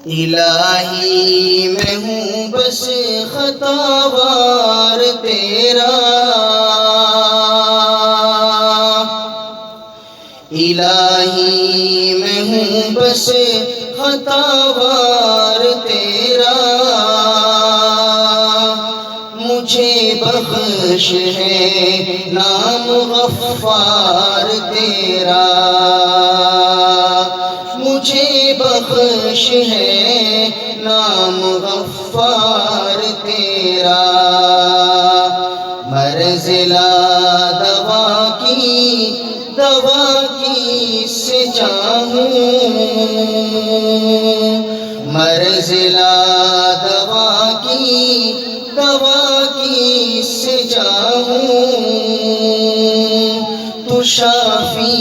الہی میں ہوں بس خطاوار تیرا، الہی میں ہوں بس خطاوار تیرا، مجھے بخش ہے نام غفار تیرا، مجھے بخش ہے نام غفار تیرا، مرض لا دوا کی سے چاہوں، مرض لا دوا کی سے چاہوں، تو شافی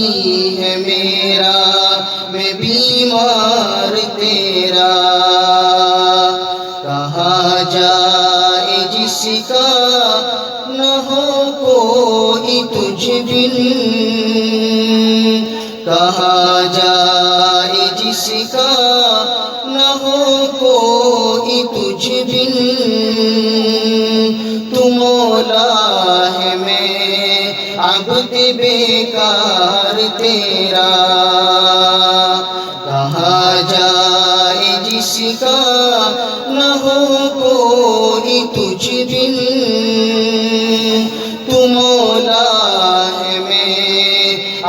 ہے میرا میں بیمار تیرا، کہاں جائے جس کا نہ ہو کوئی تجھ بن، کہاں جائے جس کا نہ ہو کوئی تجھ بن، تو مولا ہے میں عبد بیکار تیرا، کہاں جائے جس کا نہ ہو کوئی تجھ بن، تو مولا ہے میں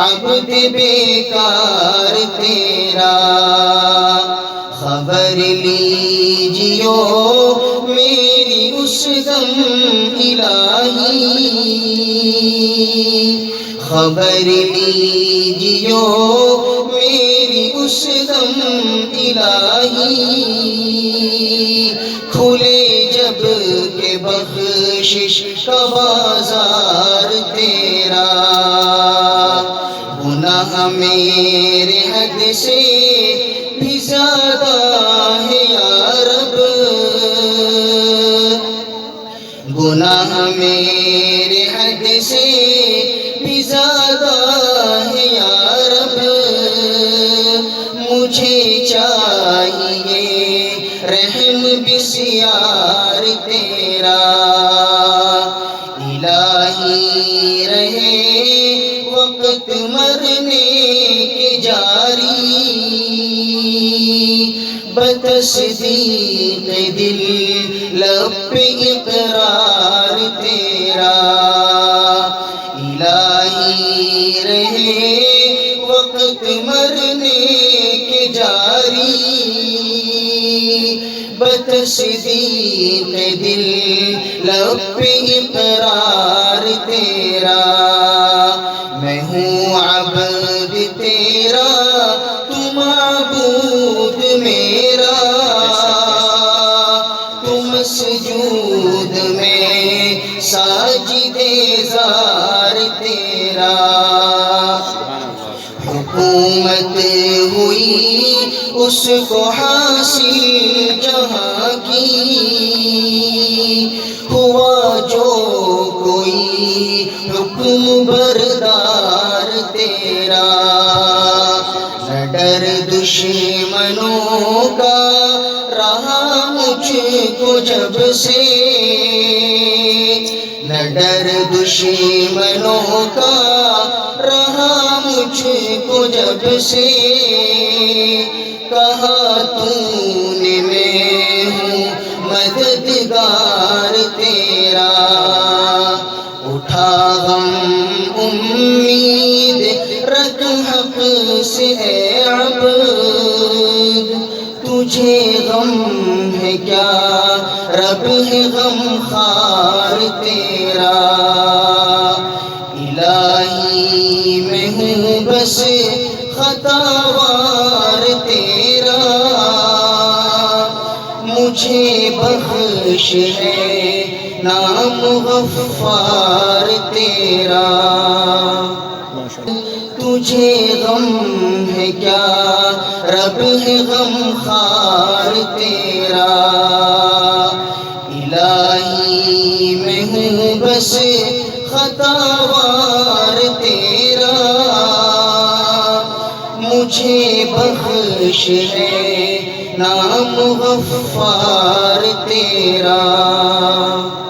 عبد بیکار تیرا، خبر لیجیو میری اس دم الہی، خبر لیجیو میری اس دم الہی، کھلے جب کہ بخشش کا بازار تیرا، گناہ میرے حد سے بھی زیادہ ہے یا رب، گناہ میرے حد سے بھی زیادہ ہے یا رب، مجھے چاہیے رحم بسیار تیرا، الہی رہے وقت مرنے کے جاری، بتصدیق دل لب پہ اقرار تیرا، الہی رہے وقت مرنے کے جاری، بتصدیق دل لب پہ اقرار تیرا، میں ہوں عبد تیرا تو معبود میرا، تو مسجود میں ساجد زار تیرا، حکومت ہوئی اس کو حاصل جہاں کی، ہوا جو کوئی حکم بردار تیرا، نہ ڈر دشمنوں کا رہا مجھ کو جب سے، نہ ڈر دشمنوں کا رہا مجھ کو جب سے، کہا تو نے میں ہوں مددگار تیرا، اٹھا غم امید رکھ حق سے اے عبد، تجھے غم ہے کیا رب ہے غم خوار تیرا، الہی میں ہوں بس خطاوار تیرا، مجھے بخش ہے نام غفار تیرا، تجھے غم ہے کیا رب ہے غم خوار تیرا، الہی میں ہوں بس خطاوار تیرا، مجھے بخش ہے نام غفار تیرا